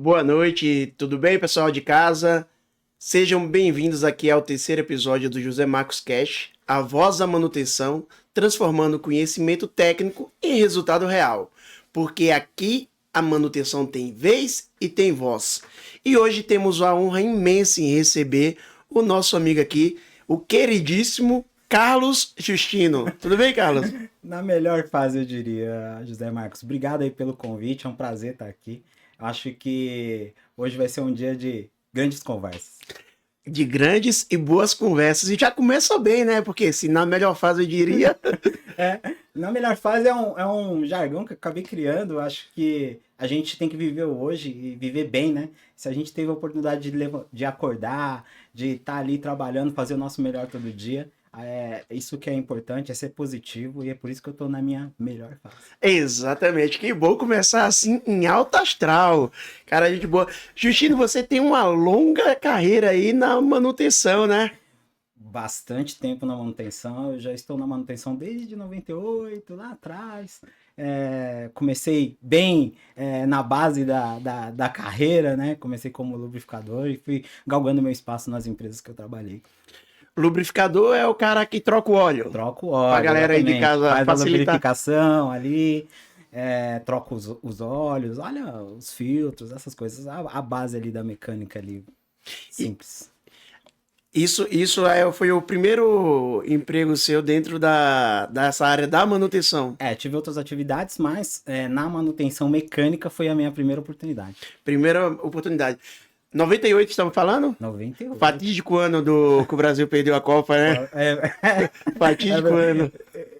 Boa noite, tudo bem, pessoal de casa? Sejam bem-vindos aqui ao terceiro episódio do José Marcos Cash, a voz da manutenção, transformando conhecimento técnico em resultado real. Porque aqui a manutenção tem vez e tem voz. E hoje temos a honra imensa em receber o nosso amigo aqui, o queridíssimo Carlos Justino. Tudo bem, Carlos? Na melhor fase, eu diria, José Marcos. Obrigado aí pelo convite, é um prazer estar aqui. Acho que hoje vai ser um dia de grandes conversas. De grandes e boas conversas. E já começa bem, né? Porque se na melhor fase eu diria. Na melhor fase é um jargão que eu acabei criando. Acho que a gente tem que viver hoje e viver bem, né? Se a gente teve a oportunidade de acordar, de estar ali trabalhando, fazer o nosso melhor todo dia, isso que é importante, é ser positivo, e é por isso que eu tô na minha melhor fase. Exatamente. Que bom começar assim em alta astral. Cara, gente boa. Justino, você tem uma longa carreira aí na manutenção, né? Bastante tempo na manutenção, eu já estou na manutenção desde 98, lá atrás. Comecei bem na base da carreira, né? Comecei como lubrificador e fui galgando meu espaço nas empresas que eu trabalhei. Lubrificador é o cara que troca o óleo. Troco o Pra óleo, galera aí de exatamente. casa Faz a facilitar. lubrificação ali, troca os óleos, olha os filtros, essas coisas. A base ali da mecânica ali, simples. Foi o primeiro emprego seu dentro dessa área da manutenção. Tive outras atividades, mas na manutenção mecânica foi a minha primeira oportunidade. Primeira oportunidade. 98 estamos falando? 98. Fatídico ano que o Brasil perdeu a Copa, né? Fatídico ano.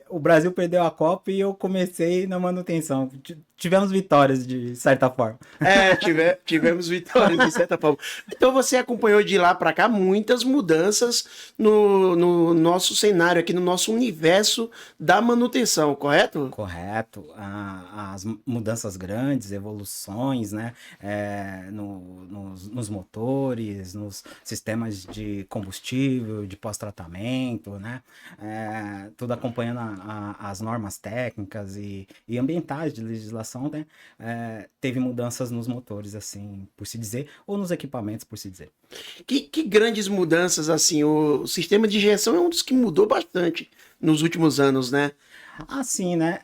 O Brasil perdeu a Copa e eu comecei na manutenção. Tivemos vitórias, de certa forma. Tivemos vitórias, de certa forma. Então você acompanhou de lá para cá muitas mudanças no nosso cenário, aqui no nosso universo da manutenção, correto? Correto. As mudanças grandes, evoluções, né? Nos motores, nos sistemas de combustível, de pós-tratamento, né? Tudo acompanhando as normas técnicas e ambientais de legislação, né? Teve mudanças nos motores, assim, por se dizer, ou nos equipamentos, por se dizer. Que grandes mudanças, assim, o sistema de injeção é um dos que mudou bastante nos últimos anos, né? Assim, né?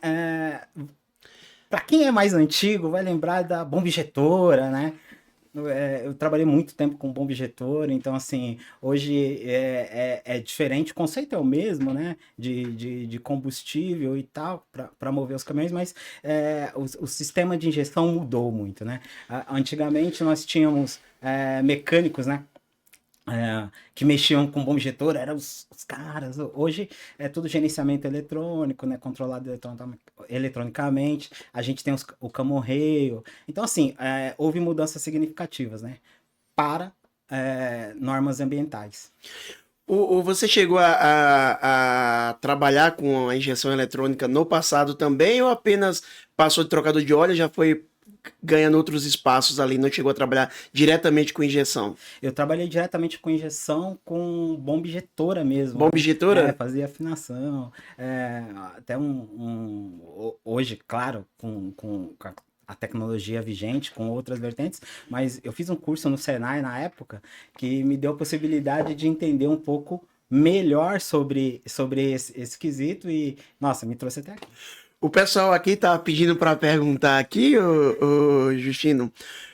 Para quem é mais antigo, vai lembrar da bomba injetora, né? Eu trabalhei muito tempo com bomba injetora, então, assim, hoje é diferente, o conceito é o mesmo, né, de combustível e tal, para mover os caminhões, mas o sistema de injeção mudou muito, né. Antigamente nós tínhamos mecânicos, né, que mexiam com bomba injetora, eram os caras. Hoje é tudo gerenciamento eletrônico, né, controlado eletronicamente. A gente tem o camorreio. Então, assim, houve mudanças significativas, né, para normas ambientais. Você chegou a trabalhar com a injeção eletrônica no passado também, ou apenas passou de trocador de óleo e já foi ganhando outros espaços ali, não chegou a trabalhar diretamente com injeção? Eu trabalhei diretamente com injeção, com bomba injetora mesmo. Bomba injetora? Fazia afinação. Até hoje, claro, com a tecnologia vigente, com outras vertentes, mas eu fiz um curso no Senai na época que me deu a possibilidade de entender um pouco melhor sobre esse quesito e, nossa, me trouxe até aqui. O pessoal aqui tá pedindo para perguntar aqui, ô Justino,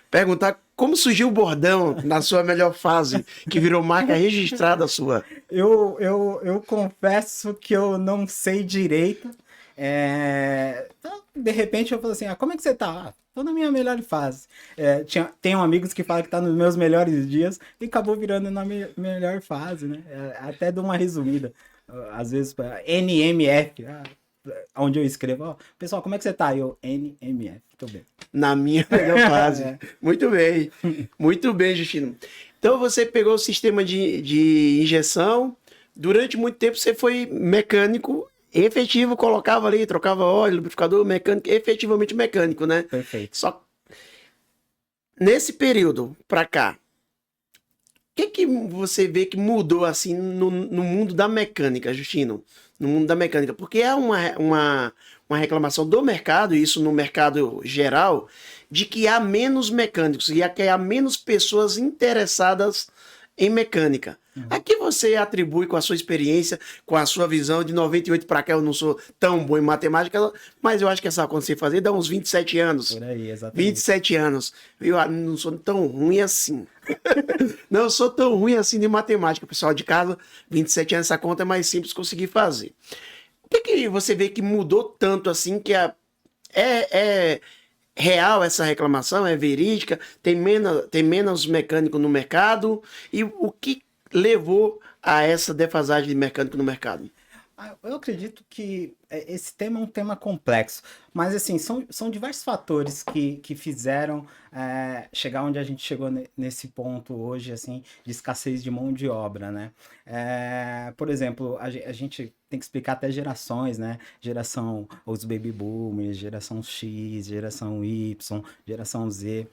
perguntar como surgiu o bordão na sua melhor fase, que virou marca registrada sua. Eu confesso que eu não sei direito. Então, de repente eu falo assim, como é que você tá? Tô na minha melhor fase. Tenho amigos que falam que tá nos meus melhores dias e acabou virando na melhor fase, né? Até dou uma resumida. Às vezes, NMF, onde eu escrevo, pessoal, como é que você tá? Eu, NMF, tô bem. Na minha melhor fase. Muito bem, Justino. Então você pegou o sistema de injeção, durante muito tempo você foi mecânico efetivo, colocava ali, trocava óleo, lubrificador, mecânico, efetivamente mecânico, né? Perfeito. Só nesse período pra cá, que você vê que mudou assim no mundo da mecânica, Justino? No mundo da mecânica, porque é uma reclamação do mercado, isso no mercado geral, de que há menos mecânicos e que há menos pessoas interessadas em mecânica. A que você atribui com a sua experiência, com a sua visão de 98 para cá? Eu não sou tão bom em matemática, mas eu acho que essa conta você fazer dá uns 27 anos. Por aí, exatamente. 27 anos. Eu não sou tão ruim assim. Não sou tão ruim assim de matemática. Pessoal de casa, 27 anos, essa conta é mais simples conseguir fazer. O que você vê que mudou tanto assim que é real essa reclamação? É verídica? Tem menos mecânico no mercado? E o que levou a essa defasagem de mecânico no mercado? Eu acredito que esse tema é um tema complexo, mas assim, são diversos fatores que fizeram chegar onde a gente chegou nesse ponto hoje, assim, de escassez de mão de obra, né? Por exemplo, a gente tem que explicar até gerações, né? Os baby boomers, geração X, geração Y, geração Z.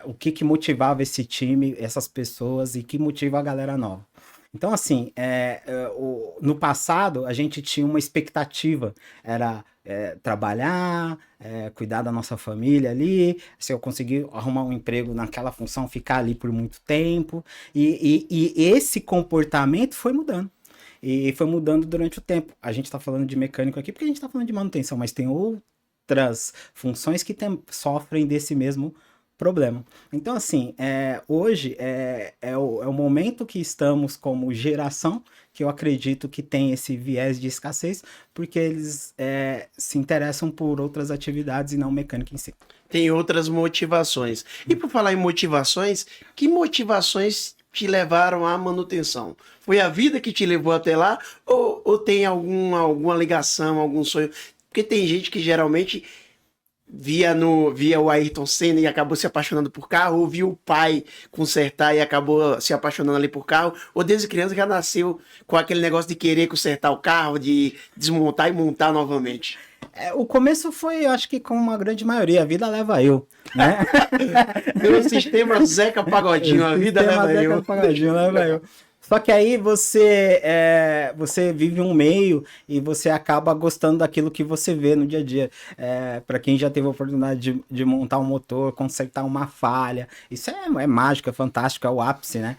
O que motivava esse time, essas pessoas, e que motiva a galera nova. Então, assim, no passado, a gente tinha uma expectativa, era trabalhar, cuidar da nossa família ali, se eu conseguir arrumar um emprego naquela função, ficar ali por muito tempo, e esse comportamento foi mudando. E foi mudando durante o tempo. A gente está falando de mecânico aqui porque a gente está falando de manutenção, mas tem outras funções que sofrem desse mesmo problema. Então, assim, hoje é o momento que estamos como geração, que eu acredito que tem esse viés de escassez, porque eles se interessam por outras atividades e não mecânica em si. Tem outras motivações. E por falar em motivações, que motivações te levaram à manutenção? Foi a vida que te levou até lá? Ou tem alguma ligação, algum sonho? Porque tem gente que geralmente via o Ayrton Senna e acabou se apaixonando por carro, ou viu o pai consertar e acabou se apaixonando ali por carro, ou desde criança já nasceu com aquele negócio de querer consertar o carro, de desmontar e montar novamente. O começo foi, eu acho que com uma grande maioria, a vida leva eu, né? Pelo sistema Zeca Pagodinho, a vida leva eu. Zeca Pagodinho leva eu. Só que aí você vive um meio e você acaba gostando daquilo que você vê no dia a dia. Para quem já teve a oportunidade de montar um motor, consertar uma falha, isso é mágico, é fantástico, é o ápice, né?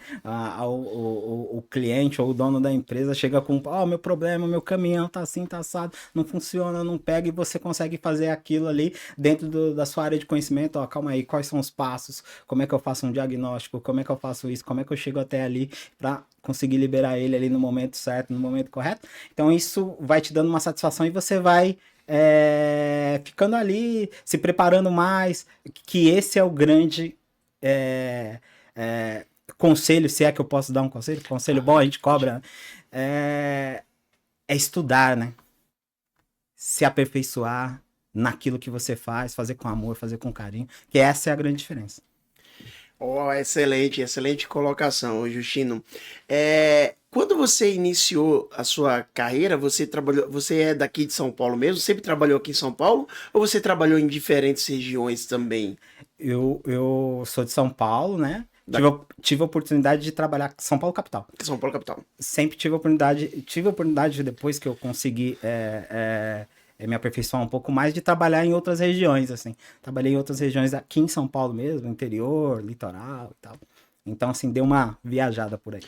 O cliente ou o dono da empresa chega com, meu problema, meu caminhão tá assim, tá assado, não funciona, não pega, e você consegue fazer aquilo ali dentro da sua área de conhecimento. Calma aí, quais são os passos, como é que eu faço um diagnóstico, como é que eu faço isso, como é que eu chego até ali para conseguir liberar ele ali no momento certo, no momento correto. Então isso vai te dando uma satisfação e você vai ficando ali, se preparando mais, que esse é o grande conselho, se é que eu posso dar um conselho bom, a gente cobra, é estudar, né? Se aperfeiçoar naquilo que você faz, fazer com amor, fazer com carinho, que essa é a grande diferença. Excelente colocação, Justino. Quando você iniciou a sua carreira, você é daqui de São Paulo mesmo? Sempre trabalhou aqui em São Paulo? Ou você trabalhou em diferentes regiões também? Eu sou de São Paulo, né? Tive a oportunidade de trabalhar em São Paulo capital. São Paulo capital. Sempre tive a oportunidade depois que eu consegui me aperfeiçoar um pouco mais, de trabalhar em outras regiões, assim. Trabalhei em outras regiões aqui em São Paulo mesmo, interior, litoral e tal. Então, assim, deu uma viajada por aí.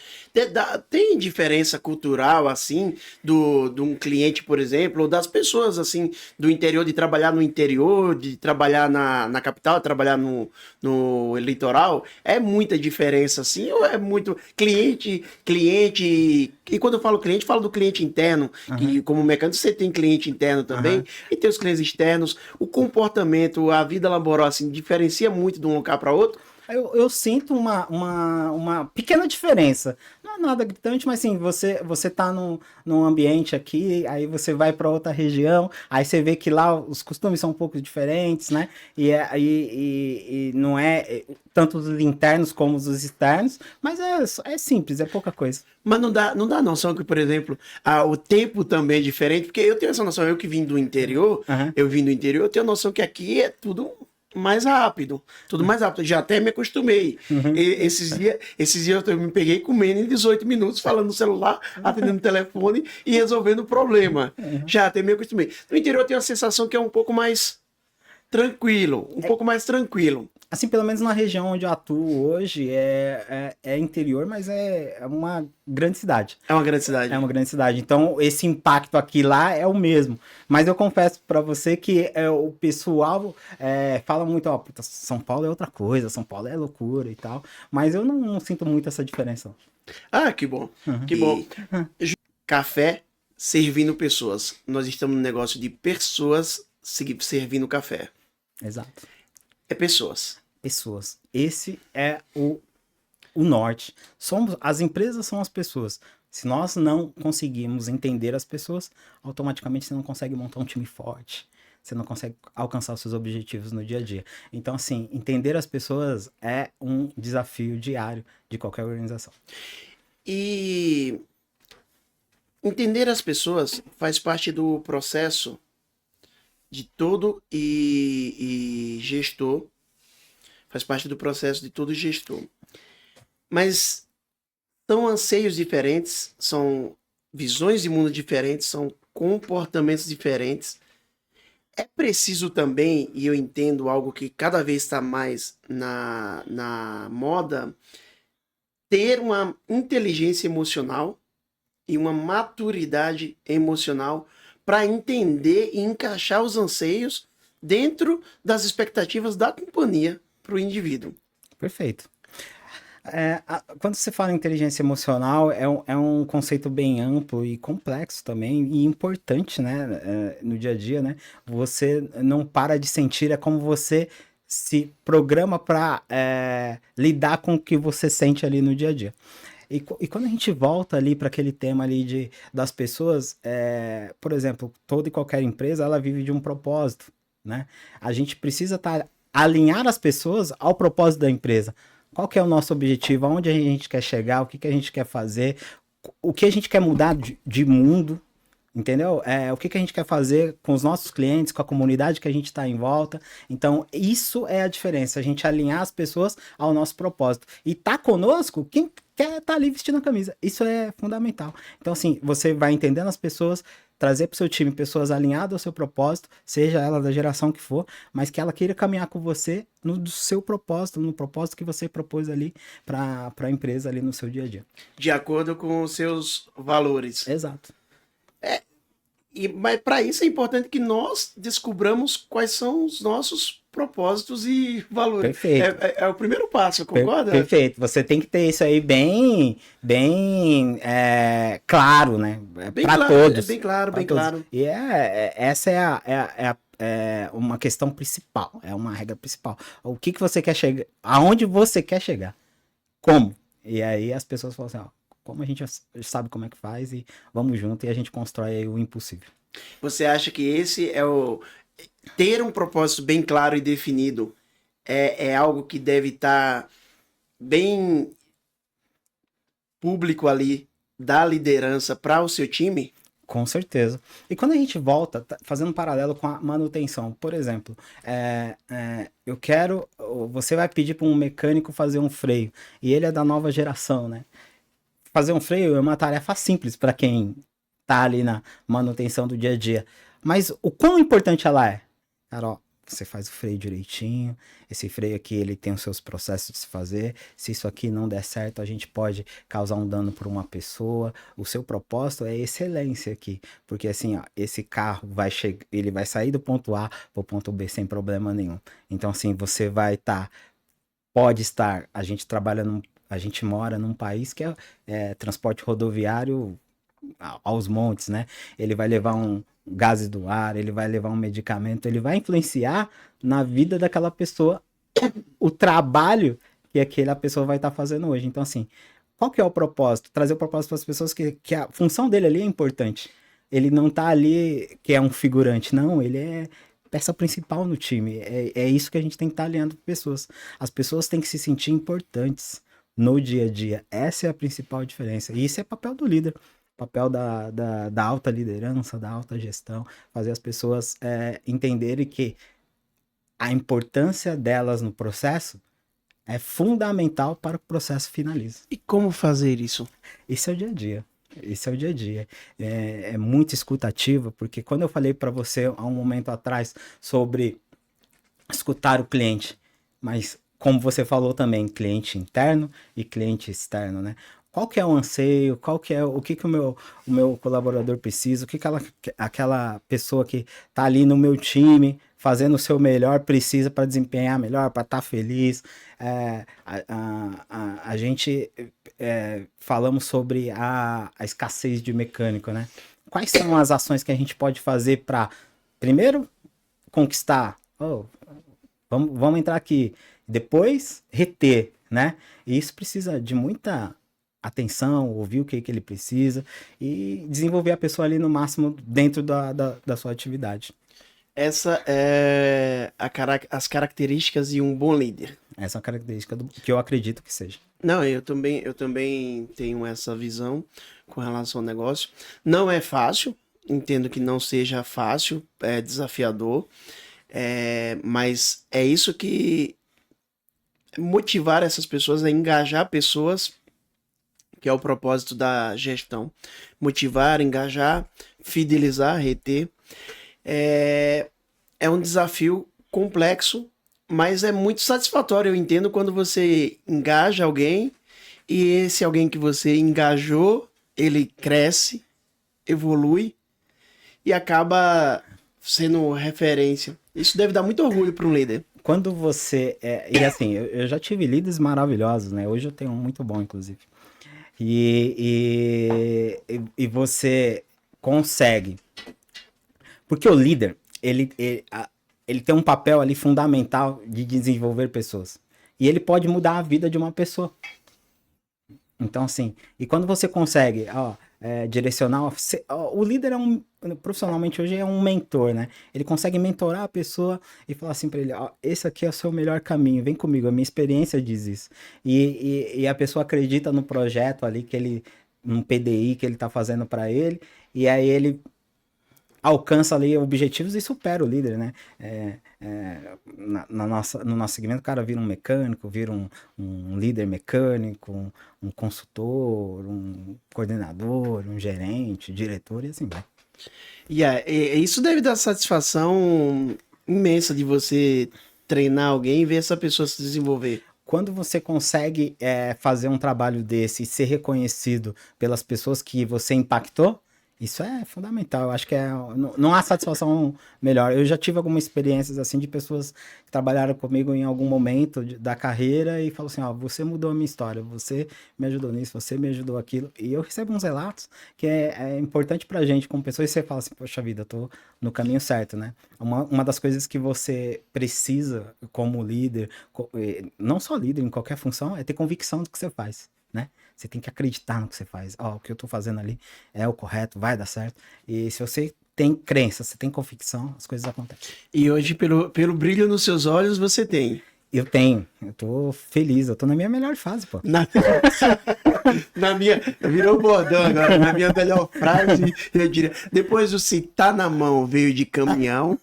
Tem diferença cultural, assim, de um cliente, por exemplo, ou das pessoas, assim, do interior, de trabalhar no interior, de trabalhar na capital, trabalhar no litoral? É muita diferença, assim, ou é muito cliente... E quando eu falo cliente, falo do cliente interno, que como mecânico você tem cliente interno também, e tem os clientes externos. O comportamento, a vida laboral, assim, diferencia muito de um local para outro? Eu sinto uma pequena diferença. Não é nada gritante, mas assim, você tá num ambiente aqui, aí você vai para outra região, aí você vê que lá os costumes são um pouco diferentes, né? E não é tanto os internos como os externos, mas é simples, é pouca coisa. Mas não dá noção que, por exemplo, o tempo também é diferente, porque eu tenho essa noção, eu que vim do interior, eu tenho a noção que aqui é tudo mais rápido. Tudo mais rápido. Já até me acostumei. Esses dias eu me peguei comendo em 18 minutos, falando no celular, atendendo o telefone e resolvendo o problema. Já até me acostumei. No interior eu tenho a sensação que é um pouco mais tranquilo. Um pouco mais tranquilo. Assim, pelo menos na região onde eu atuo hoje, é interior, mas é uma grande cidade. É uma grande cidade. É uma grande cidade. Então, esse impacto aqui lá é o mesmo. Mas eu confesso pra você que o pessoal fala muito, ó, puta, São Paulo é outra coisa, São Paulo é loucura e tal. Mas eu não sinto muito essa diferença. Ah, que bom. Que bom. Café servindo pessoas. Nós estamos no negócio de pessoas servindo café. Exato. É pessoas. Pessoas. Esse é o norte. As empresas são as pessoas. Se nós não conseguirmos entender as pessoas, automaticamente você não consegue montar um time forte. Você não consegue alcançar os seus objetivos no dia a dia. Então, assim, entender as pessoas é um desafio diário de qualquer organização. E entender as pessoas faz parte do processo de todo e gestor. Faz parte do processo de todo gestor. Mas são anseios diferentes, são visões de mundo diferentes, são comportamentos diferentes. É preciso também, e eu entendo algo que cada vez está mais na moda, ter uma inteligência emocional e uma maturidade emocional para entender e encaixar os anseios dentro das expectativas da companhia para o indivíduo. Perfeito. Quando você fala em inteligência emocional, é um conceito bem amplo e complexo também, e importante, né, no dia a dia, né? Você não para de sentir, é como você se programa para lidar com o que você sente ali no dia a dia. E quando a gente volta ali para aquele tema ali das pessoas, por exemplo, toda e qualquer empresa, ela vive de um propósito, né? A gente precisa alinhar as pessoas ao propósito da empresa. Qual que é o nosso objetivo? Aonde a gente quer chegar? O que a gente quer fazer? O que a gente quer mudar de mundo? Entendeu? O que a gente quer fazer com os nossos clientes, com a comunidade que a gente está em volta. Então, isso é a diferença. A gente alinhar as pessoas ao nosso propósito. E tá conosco quem quer tá ali vestindo a camisa. Isso é fundamental. Então, assim, você vai entendendo as pessoas, trazer para o seu time pessoas alinhadas ao seu propósito, seja ela da geração que for, mas que ela queira caminhar com você no seu propósito, no propósito que você propôs ali para a empresa ali no seu dia a dia. De acordo com os seus valores. Exato. Mas para isso é importante que nós descubramos quais são os nossos propósitos e valores. Perfeito. É o primeiro passo, concorda? Perfeito. Você tem que ter isso aí bem claro, né? Para todos. Bem claro, bem todos. claro. E essa é uma questão principal, é uma regra principal. O que você quer chegar, aonde você quer chegar, como? E aí as pessoas falam assim, ó, como a gente sabe como é que faz e vamos junto e a gente constrói aí o impossível. Você acha que esse é ter um propósito bem claro e definido é algo que deve estar bem público ali da liderança para o seu time? Com certeza. E quando a gente volta, fazendo um paralelo com a manutenção, por exemplo, você vai pedir para um mecânico fazer um freio, e ele é da nova geração, né? Fazer um freio é uma tarefa simples para quem tá ali na manutenção do dia a dia. Mas o quão importante ela é? Cara, ó, você faz o freio direitinho, esse freio aqui ele tem os seus processos de se fazer, se isso aqui não der certo a gente pode causar um dano para uma pessoa, o seu propósito é excelência aqui, porque assim, ó, esse carro ele vai sair do ponto A para o ponto B sem problema nenhum, então assim, você vai a gente mora num país que é transporte rodoviário aos montes, né? Ele vai levar gases do ar, ele vai levar um medicamento, ele vai influenciar na vida daquela pessoa o trabalho que aquela pessoa vai estar fazendo hoje. Então, assim, qual que é o propósito? Trazer o propósito para as pessoas que a função dele ali é importante. Ele não tá ali que é um figurante, não, ele é peça principal no time. É isso que a gente tem que estar alinhando para pessoas. As pessoas têm que se sentir importantes no dia a dia. Essa é a principal diferença. E isso é papel do líder. Papel da alta liderança, da alta gestão, fazer as pessoas entenderem que a importância delas no processo é fundamental para que o processo finalize. E como fazer isso? Esse é o dia a dia. Esse é o dia a dia. É muito escutativa, porque quando eu falei para você há um momento atrás sobre escutar o cliente, mas como você falou também, cliente interno e cliente externo, né? Qual que é o anseio, qual que é o que o meu colaborador precisa, o que aquela pessoa que tá ali no meu time fazendo o seu melhor precisa para desempenhar melhor, para estar feliz. A gente falamos sobre a escassez de mecânico, né? Quais são as ações que a gente pode fazer para, primeiro, conquistar? Vamos entrar aqui. Depois, reter, né? E isso precisa de muita atenção, ouvir o que ele precisa e desenvolver a pessoa ali no máximo dentro da sua atividade. Essa é as características de um bom líder. Essa é uma característica que eu acredito que seja. Não, eu também tenho essa visão com relação ao negócio. Não é fácil, entendo que não seja fácil, é desafiador, mas é isso que motivar essas pessoas, engajar pessoas, que é o propósito da gestão. Motivar, engajar, fidelizar, reter. É um desafio complexo, mas é muito satisfatório, eu entendo, quando você engaja alguém e esse alguém que você engajou, ele cresce, evolui e acaba sendo referência. Isso deve dar muito orgulho para um líder. Quando você... e assim, eu já tive líderes maravilhosos, né? Hoje eu tenho um muito bom, inclusive. E você consegue. Porque o líder, ele tem um papel ali fundamental de desenvolver pessoas. E ele pode mudar a vida de uma pessoa. Então, assim, e quando você consegue direcionar... o líder profissionalmente hoje é um mentor, né? Ele consegue mentorar a pessoa e falar assim para ele, esse aqui é o seu melhor caminho, vem comigo, a minha experiência diz isso. E a pessoa acredita no projeto ali, num PDI que ele tá fazendo para ele, e aí ele alcança ali objetivos e supera o líder, né? No nosso segmento, o cara vira um mecânico, vira um líder mecânico, um consultor, um coordenador, um gerente, diretor e assim vai. E isso deve dar satisfação imensa de você treinar alguém e ver essa pessoa se desenvolver. Quando você consegue fazer um trabalho desse e ser reconhecido pelas pessoas que você impactou, isso é fundamental. Eu acho que não há satisfação melhor. Eu já tive algumas experiências assim de pessoas que trabalharam comigo em algum momento da carreira e falaram assim, você mudou a minha história, você me ajudou nisso, você me ajudou aquilo. E eu recebo uns relatos que é importante pra gente como pessoa, e você fala assim, poxa vida, eu tô no caminho certo, né? Uma das coisas que você precisa como líder, não só líder, em qualquer função, é ter convicção do que você faz, né? Você tem que acreditar no que você faz. O que eu tô fazendo ali é o correto, vai dar certo. E se você tem crença, você tem convicção, as coisas acontecem. E hoje, pelo brilho nos seus olhos, você tem. Eu tenho. Eu tô feliz. Eu tô na minha melhor fase, pô. Virou bordão agora. Na minha melhor frase, eu diria. Depois do "se tá na mão" veio de caminhão.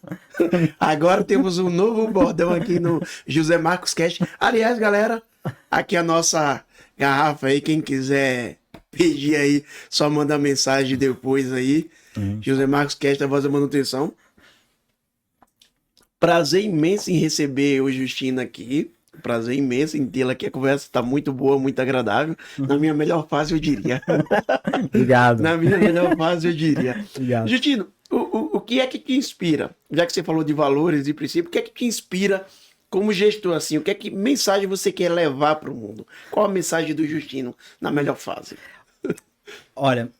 Agora temos um novo bordão aqui no José Marcos Cast. Aliás, galera, aqui a nossa garrafa aí, quem quiser pedir aí, só manda mensagem depois aí. José Marcos Cast, a voz da manutenção. Prazer imenso em receber o Justino aqui. Prazer imenso em tê-la aqui. A conversa está muito boa, muito agradável. Na minha melhor fase, eu diria. Obrigado. Na minha melhor fase, eu diria. Obrigado. Justino, o que é que te inspira? Já que você falou de valores e princípios, o que é que te inspira como gestor, assim? O que mensagem você quer levar para o mundo? Qual a mensagem do Justino na melhor fase? Olha,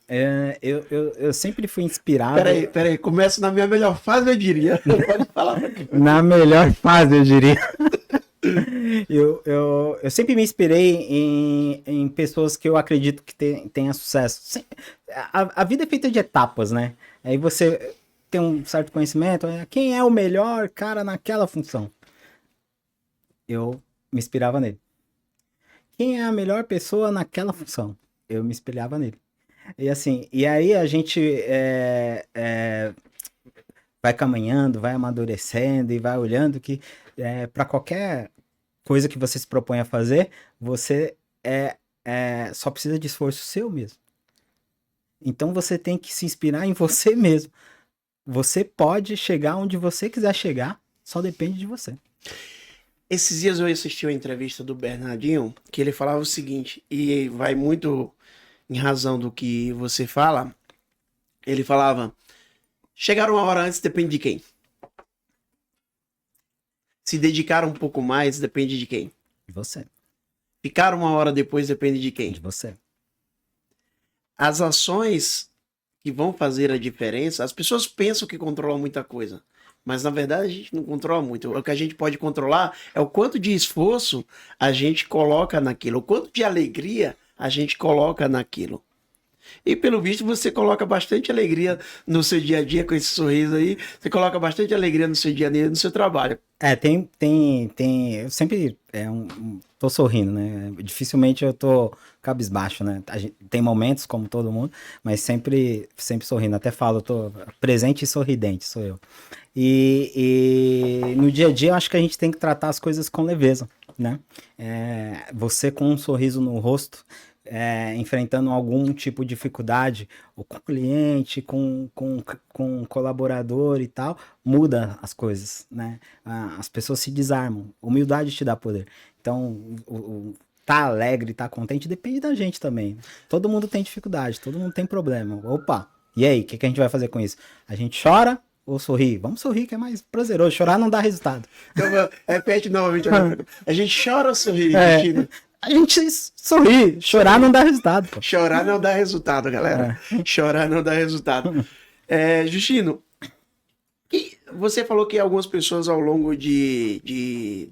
eu sempre fui inspirado... Peraí, começa na minha melhor fase, eu diria. Pode falar pra mim. Na melhor fase, eu diria. Eu sempre me inspirei em pessoas que eu acredito que tenham sucesso. A vida é feita de etapas, né? Aí você tem um certo conhecimento, quem é o melhor cara naquela função? Eu me inspirava nele. Quem é a melhor pessoa naquela função? Eu me espelhava nele. E assim, e aí a gente vai caminhando, vai amadurecendo e vai olhando que para qualquer coisa que você se propõe a fazer, você só precisa de esforço seu mesmo. Então você tem que se inspirar em você mesmo. Você pode chegar onde você quiser chegar, só depende de você. Esses dias eu assisti uma entrevista do Bernardinho, que ele falava o seguinte, e vai muito em razão do que você fala. Ele falava: chegar uma hora antes depende de quem? Se dedicar um pouco mais depende de quem? De você. Ficar uma hora depois depende de quem? De você. As ações que vão fazer a diferença, as pessoas pensam que controlam muita coisa, mas na verdade a gente não controla muito. O que a gente pode controlar é o quanto de esforço a gente coloca naquilo, o quanto de alegria a gente coloca naquilo. E pelo visto você coloca bastante alegria no seu dia a dia com esse sorriso aí, você coloca bastante alegria no seu dia a dia, no seu trabalho. Eu sempre tô sorrindo, né? Dificilmente eu tô cabisbaixo, né? Tem momentos, como todo mundo, mas sempre sorrindo. Até falo, eu tô presente e sorridente, sou eu. E no dia a dia eu acho que a gente tem que tratar as coisas com leveza, né? Você com um sorriso no rosto, enfrentando algum tipo de dificuldade, ou com o cliente, com um colaborador e tal, muda as coisas, né? As pessoas se desarmam. Humildade te dá poder. Então, tá alegre, tá contente, depende da gente também. Todo mundo tem dificuldade, todo mundo tem problema. Opa, e aí, o que a gente vai fazer com isso? A gente chora ou sorri? Vamos sorrir, que é mais prazeroso. Chorar não dá resultado. Então, repete novamente. A gente chora ou sorri, Justino? A gente sorri, chorar não dá resultado. Pô. Chorar não dá resultado, galera. Chorar não dá resultado. Justino, você falou que algumas pessoas ao longo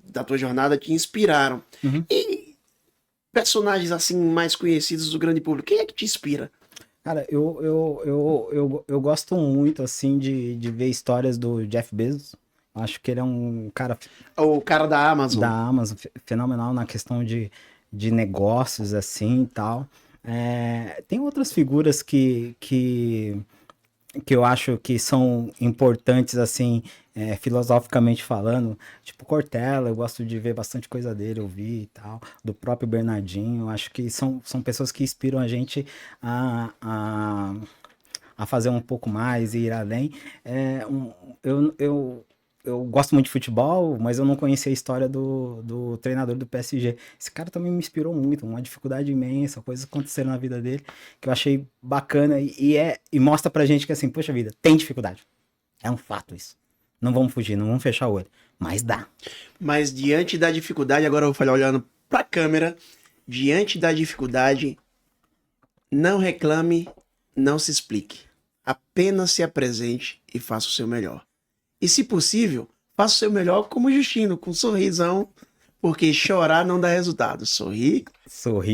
da tua jornada te inspiraram. Uhum. E personagens assim mais conhecidos do grande público, quem é que te inspira? Cara, eu gosto muito assim de ver histórias do Jeff Bezos. Acho que ele é um cara... O cara da Amazon. Da Amazon, fenomenal na questão de negócios, assim, e tal. Tem outras figuras que eu acho que são importantes, assim, filosoficamente falando. Tipo Cortella, eu gosto de ver bastante coisa dele, ouvir e tal. Do próprio Bernardinho, acho que são pessoas que inspiram a gente a fazer um pouco mais e ir além. Eu gosto muito de futebol, mas eu não conhecia a história do treinador do PSG. Esse cara também me inspirou muito, uma dificuldade imensa, coisas aconteceram na vida dele que eu achei bacana e mostra pra gente que assim, poxa vida, tem dificuldade. É um fato isso. Não vamos fugir, não vamos fechar o olho, mas dá. Mas diante da dificuldade, agora eu vou falar olhando pra câmera, diante da dificuldade, não reclame, não se explique. Apenas se apresente e faça o seu melhor. E, se possível, faça o seu melhor como Justino, com um sorrisão, porque chorar não dá resultado. Sorrir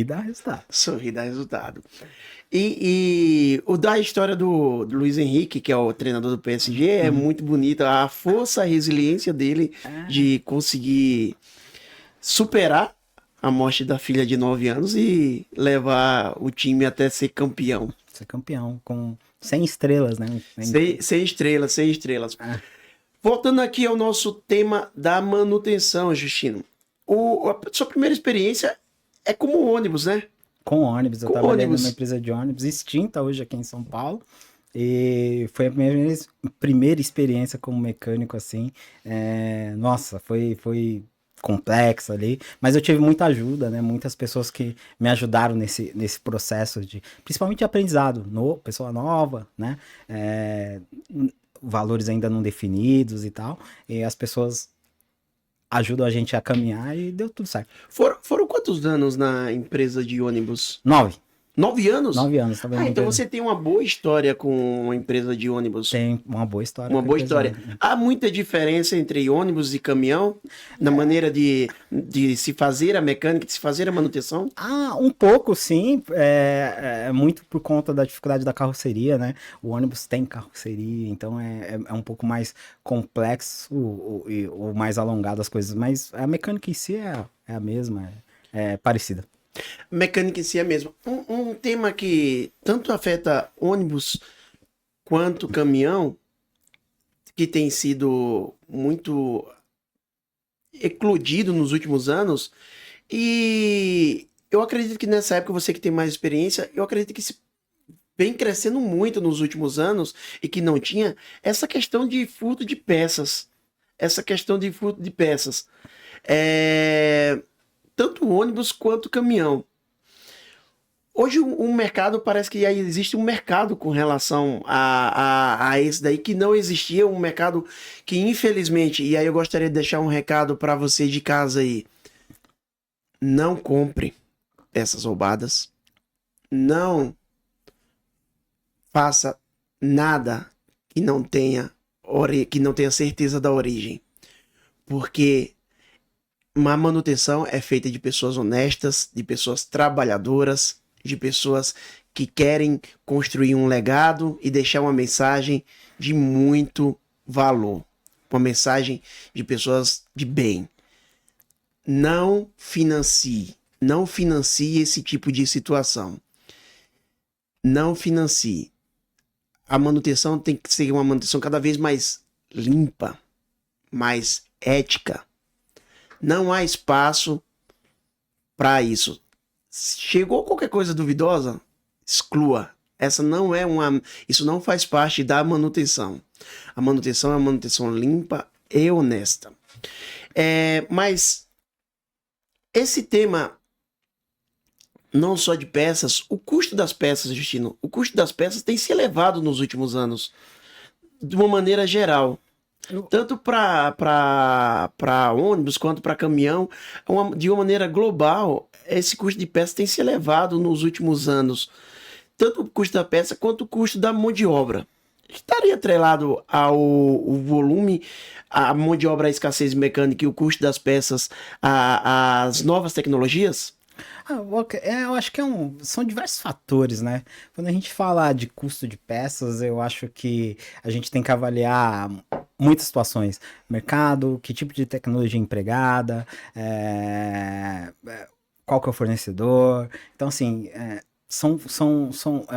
dá resultado. Sorrir dá resultado. E o da história do Luiz Henrique, que é o treinador do PSG, é muito bonita. A força, a resiliência dele de conseguir superar a morte da filha de 9 anos e levar o time até ser campeão. Ser campeão, com 100 estrelas, né? 100 estrelas, 100 estrelas. Voltando aqui ao nosso tema da manutenção, Justino. A sua primeira experiência é como ônibus, né? Com ônibus. Eu trabalhei numa empresa de ônibus extinta hoje aqui em São Paulo. E foi a minha primeira experiência como mecânico, assim. Nossa, foi complexo ali. Mas eu tive muita ajuda, né? Muitas pessoas que me ajudaram nesse processo principalmente de aprendizado. Pessoa nova, né? Valores ainda não definidos e tal, e as pessoas ajudam a gente a caminhar e deu tudo certo. Foram quantos anos na empresa de ônibus? 9. 9 anos? 9 anos. Então você tem uma boa história com a empresa de ônibus. Tem uma boa história. Uma boa história. Há muita diferença entre ônibus e caminhão? Na maneira de se fazer a mecânica, de se fazer a manutenção? Um pouco, sim. Muito por conta da dificuldade da carroceria, né? O ônibus tem carroceria, então é um pouco mais complexo ou mais alongado as coisas. Mas a mecânica em si é a mesma, é parecida. Mecânica em si é mesmo. Um tema que tanto afeta ônibus quanto caminhão, que tem sido muito eclodido nos últimos anos. E eu acredito que nessa época, você que tem mais experiência, eu acredito que se vem crescendo muito nos últimos anos e que não tinha essa questão de furto de peças. Essa questão de furto de peças. Tanto ônibus quanto caminhão. Hoje o mercado parece que aí existe um mercado com relação a esse daí que não existia, um mercado que infelizmente, e aí eu gostaria de deixar um recado para você de casa aí, não compre peças roubadas, não faça nada que não tenha certeza da origem, porque uma manutenção é feita de pessoas honestas, de pessoas trabalhadoras, de pessoas que querem construir um legado e deixar uma mensagem de muito valor. Uma mensagem de pessoas de bem. Não financie esse tipo de situação. Não financie. A manutenção tem que ser uma manutenção cada vez mais limpa, mais ética. Não há espaço para isso. Chegou qualquer coisa duvidosa, exclua. Isso não faz parte da manutenção. A manutenção é uma manutenção limpa e honesta. Mas esse tema, não só de peças, o custo das peças, Justino, o custo das peças tem se elevado nos últimos anos, de uma maneira geral. Tanto para ônibus quanto para caminhão, de uma maneira global, esse custo de peça tem se elevado nos últimos anos. Tanto o custo da peça quanto o custo da mão de obra. Estaria atrelado ao volume, a mão de obra, a escassez mecânica e o custo das peças, as novas tecnologias? Eu acho que são diversos fatores, né? Quando a gente fala de custo de peças, eu acho que a gente tem que avaliar muitas situações. Mercado, que tipo de tecnologia empregada, qual que é o fornecedor. Então, assim, é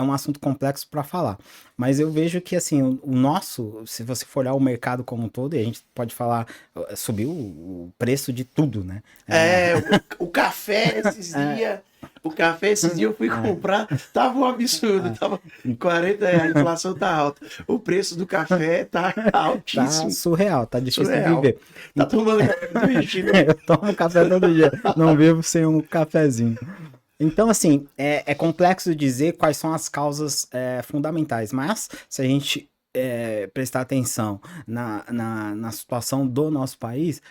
um assunto complexo para falar. Mas eu vejo que, assim, o nosso, se você for olhar o mercado como um todo, e a gente pode falar, subiu o preço de tudo, né? O café esses dias. O café esses dias eu fui comprar, tava um absurdo, tava 40 reais, a inflação tá alta. O preço do café tá altíssimo. Tá surreal, tá difícil surreal. de viver. Tá tomando café todo dia. Eu tomo café todo dia, não vivo sem um cafezinho. Então, assim, é complexo dizer quais são as causas fundamentais, mas se a gente prestar atenção na situação do nosso país,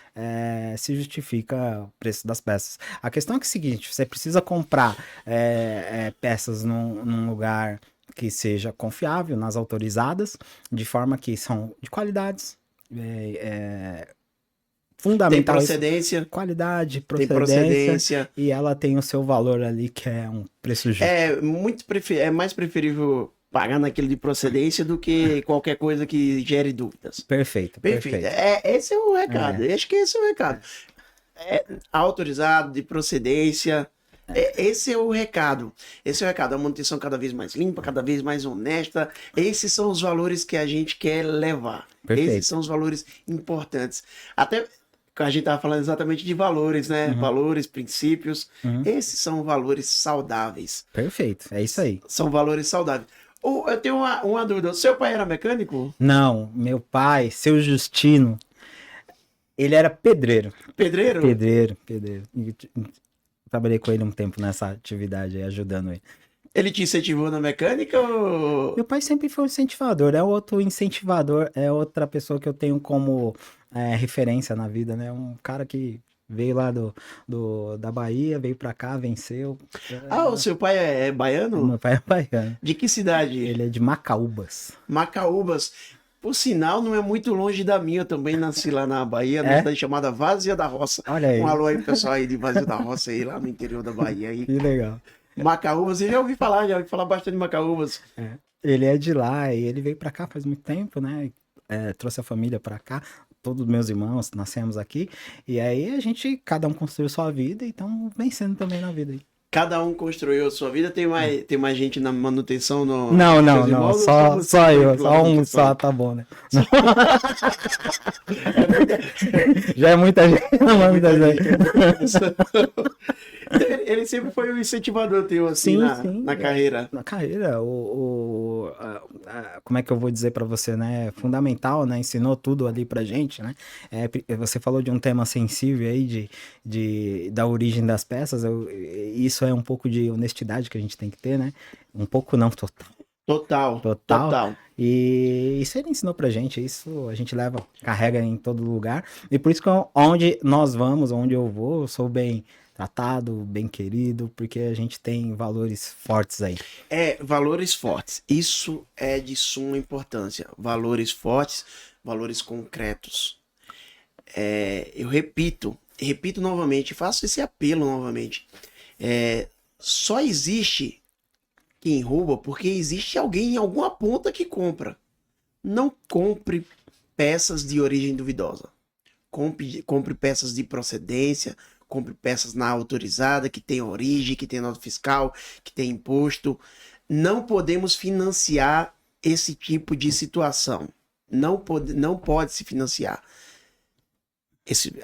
se justifica o preço das peças. A questão é que é o seguinte, você precisa comprar peças num lugar que seja confiável, nas autorizadas, de forma que são de qualidades, fundamental. Tem procedência. Qualidade, procedência. E ela tem o seu valor ali, que é um preço justo. É mais preferível pagar naquele de procedência do que qualquer coisa que gere dúvidas. Perfeito. Esse é o recado. Acho que esse é o recado. Autorizado, de procedência. Esse é o recado. Esse é o recado. A manutenção cada vez mais limpa, cada vez mais honesta. Esses são os valores que a gente quer levar. Perfeito. Esses são os valores importantes. Até a gente estava falando exatamente de valores, né? Uhum. Valores, princípios. Uhum. Esses são valores saudáveis. Perfeito. É isso aí. São valores saudáveis. Eu tenho uma dúvida. O seu pai era mecânico? Não. Meu pai, seu Justino, ele era pedreiro. Pedreiro? Pedreiro. Trabalhei com ele um tempo nessa atividade aí, ajudando ele. Ele te incentivou na mecânica ou... Meu pai sempre foi um incentivador, é outro incentivador, é outra pessoa que eu tenho como referência na vida, né? Um cara que veio lá da Bahia, veio pra cá, venceu. O seu pai é baiano? Meu pai é baiano. De que cidade? Ele é de Macaúbas. Macaúbas. Por sinal, não é muito longe da minha. Eu também nasci lá na Bahia, numa cidade chamada Várzea da Roça. Olha aí. Um alô aí, pessoal aí de Várzea da Roça, aí, lá no interior da Bahia. Aí. Que legal. Macaúbas, eu já ouvi falar bastante de Macaúbas. Ele é de lá e ele veio pra cá faz muito tempo, né? Trouxe a família pra cá, todos os meus irmãos nascemos aqui. E aí cada um construiu sua vida e estão vencendo também na vida aí. Cada um construiu a sua vida. Tem mais gente na manutenção no. Não, nos seus não, irmãos, ou só você eu, pela só um manutenção? só, tá bom, né? Já é muita gente, não é muita gente. Ele sempre foi um incentivador teu, assim, Sim, na, sim. na carreira. Na carreira, como é que eu vou dizer pra você, né? Fundamental, né? Ensinou tudo ali pra gente, né? Você falou de um tema sensível aí, da origem das peças. Isso é um pouco de honestidade que a gente tem que ter, né? Um pouco não, total. Total, Total. total. E isso ele ensinou pra gente, isso a gente leva, carrega em todo lugar. E por isso que onde nós vamos, onde eu vou, eu sou bem tratado, bem querido, porque a gente tem valores fortes aí. Valores fortes. Isso é de suma importância. Valores fortes, valores concretos. Eu repito novamente, faço esse apelo novamente. Só existe quem rouba porque existe alguém em alguma ponta que compra. Não compre peças de origem duvidosa. Compre peças de procedência, compre peças na autorizada, que tem origem, que tem nota fiscal, que tem imposto. Não podemos financiar esse tipo de situação. Não pode se financiar.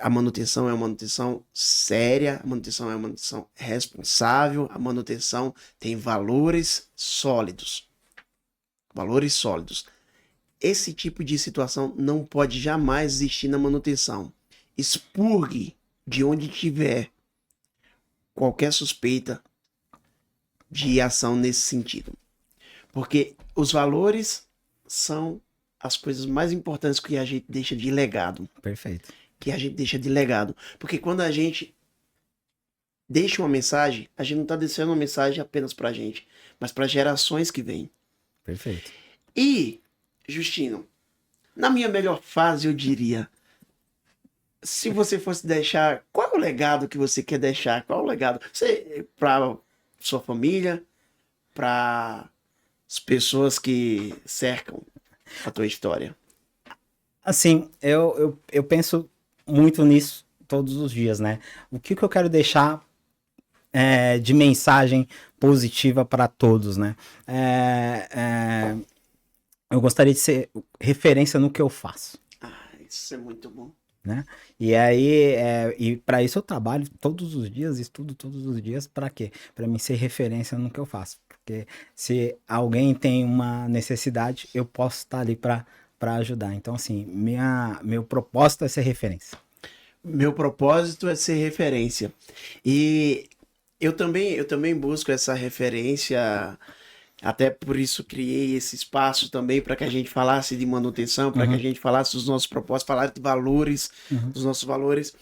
A manutenção é uma manutenção séria, a manutenção é uma manutenção responsável, a manutenção tem valores sólidos. Valores sólidos. Esse tipo de situação não pode jamais existir na manutenção. Expurgue de onde tiver qualquer suspeita de ação nesse sentido. Porque os valores são as coisas mais importantes que a gente deixa de legado. Perfeito. Que a gente deixa de legado. Porque quando a gente deixa uma mensagem, a gente não está deixando uma mensagem apenas pra gente, mas para gerações que vêm. Perfeito. E, Justino, na minha melhor fase, eu diria, se você fosse deixar, qual é o legado que você quer deixar? Qual é o legado? Para sua família, para as pessoas que cercam a tua história? Assim, eu penso muito nisso todos os dias, né? O que eu quero deixar de mensagem positiva para todos, né? Eu gostaria de ser referência no que eu faço. Isso é muito bom. Né? E aí, e para isso eu trabalho todos os dias, estudo todos os dias, para quê? Para mim ser referência no que eu faço. Porque se alguém tem uma necessidade, eu posso estar ali para ajudar. Então, assim, meu propósito é ser referência. Meu propósito é ser referência. E eu também busco essa referência. Até por isso criei esse espaço também para que a gente falasse de manutenção, para que a gente falasse dos nossos propósitos, falar de valores, dos nossos valores.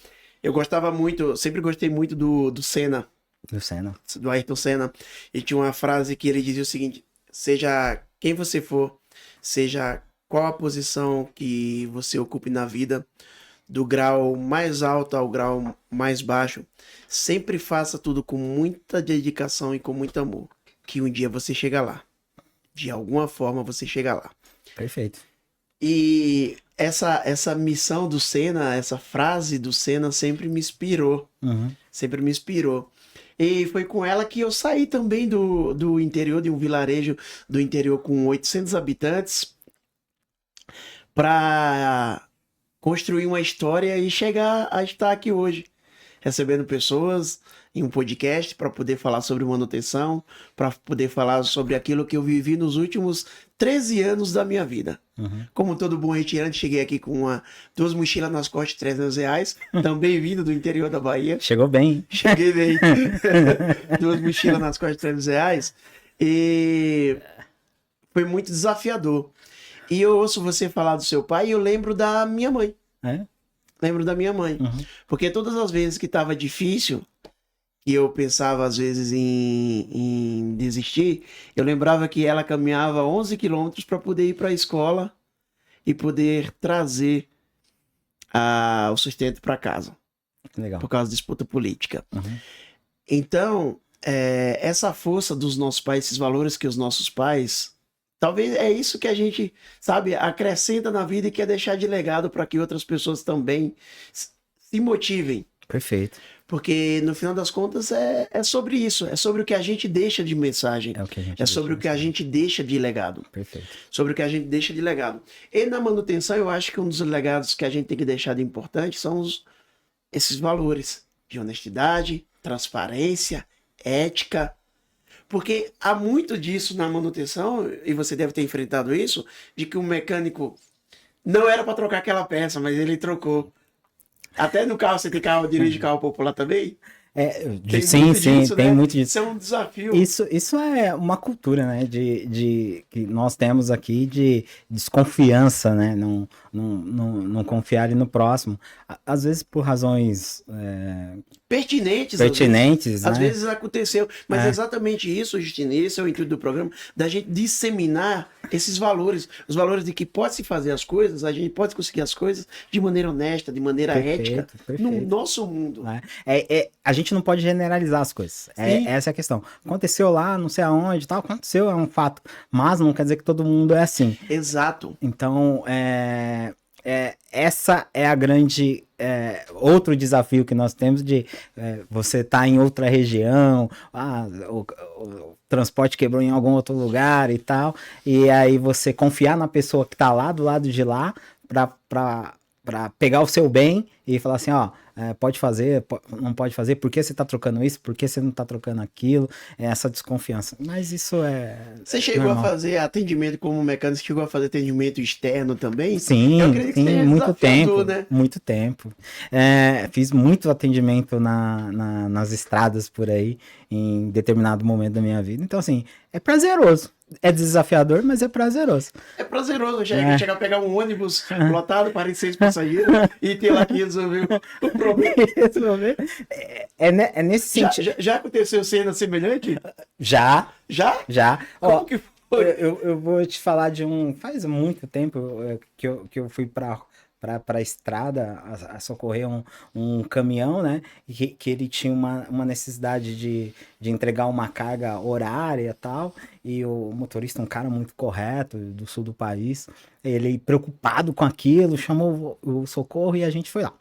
Sempre gostei muito do Senna. Do Senna. Do Ayrton Senna. E tinha uma frase que ele dizia o seguinte: seja quem você for, seja qual a posição que você ocupe na vida, do grau mais alto ao grau mais baixo, sempre faça tudo com muita dedicação e com muito amor. Que um dia você chega lá. De alguma forma você chega lá. Perfeito. E essa missão do Senna, essa frase do Senna sempre me inspirou. Sempre me inspirou. E foi com ela que eu saí também do interior, de um vilarejo do interior com 800 habitantes, para construir uma história e chegar a estar aqui hoje, recebendo pessoas em um podcast para poder falar sobre manutenção, para poder falar sobre aquilo que eu vivi nos últimos 13 anos da minha vida. Como todo bom retirante, cheguei aqui com duas mochilas nas costas de R$300, também vindo do interior da Bahia. Chegou bem. Cheguei bem. Duas mochilas nas costas de R$300 e foi muito desafiador. E eu ouço você falar do seu pai e eu lembro da minha mãe. Lembro da minha mãe. Porque todas as vezes que estava difícil, e eu pensava às vezes em desistir, eu lembrava que ela caminhava 11 quilômetros para poder ir para a escola e poder trazer o sustento para casa. Legal. Por causa da disputa política. Então, essa força dos nossos pais, esses valores que os nossos pais, talvez é isso que a gente, sabe, acrescenta na vida e quer deixar de legado para que outras pessoas também se motivem. Perfeito. Porque no final das contas é sobre isso, é sobre o que a gente deixa de mensagem, É o que a gente é sobre o que a gente deixa de legado. Perfeito. Sobre o que a gente deixa de legado. E na manutenção, eu acho que um dos legados que a gente tem que deixar de importante são esses valores de honestidade, transparência, ética. Porque há muito disso na manutenção, e você deve ter enfrentado isso, de que o mecânico não era para trocar aquela peça, mas ele trocou. Até no carro, você tem carro, dirige carro popular também? Sim, Disso, tem né? muito disso. Isso é um desafio. Isso é uma cultura, né, que nós temos aqui de desconfiança, né, não confiar ali no próximo. Às vezes por razões Pertinentes, pertinentes, às né? vezes aconteceu, mas é exatamente isso, Justine, esse é o intuito do programa, da gente disseminar esses valores, os valores de que pode se fazer as coisas, a gente pode conseguir as coisas de maneira honesta, de maneira ética, no nosso mundo. A gente não pode generalizar as coisas, essa é a questão. Aconteceu lá, não sei aonde, tal, aconteceu, é um fato, mas não quer dizer que todo mundo é assim. Exato. Então, essa é a grande outro desafio que nós temos de você estar em outra região, o transporte quebrou em algum outro lugar e tal, e aí você confiar na pessoa que está lá do lado de lá para pegar o seu bem e falar assim, ó, pode fazer, não pode fazer, por que você tá trocando isso, por que você não tá trocando aquilo, essa desconfiança. Mas isso Você chegou a fazer atendimento como mecânico, você chegou a fazer atendimento externo também? Sim, eu acredito que seja muito tempo, né? Muito tempo. Fiz muito atendimento nas estradas por aí, em determinado momento da minha vida. Então, assim, é prazeroso. É desafiador, mas é prazeroso. É prazeroso chegar a pegar um ônibus lotado, 46 passageiros, e ter lá que resolver o problema. É nesse sentido. Já aconteceu cena semelhante? Já. Já? Como que foi? Eu vou te falar de faz muito tempo que eu fui para a estrada a socorrer um caminhão, né? Que ele tinha uma necessidade de entregar uma carga horária e tal. E o motorista, um cara muito correto, do sul do país, ele preocupado com aquilo, chamou o socorro e a gente foi lá.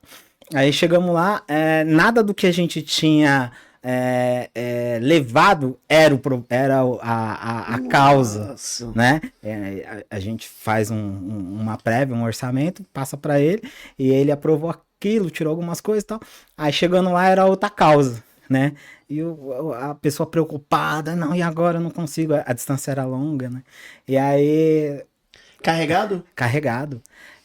Aí chegamos lá, nada do que a gente tinha levado era a causa, né? A gente faz uma prévia, um orçamento, passa para ele e ele aprovou aquilo, tirou algumas coisas e tal. Aí chegando lá era outra causa, né? E a pessoa preocupada, não, e agora eu não consigo, a distância era longa, né? E aí... Carregado.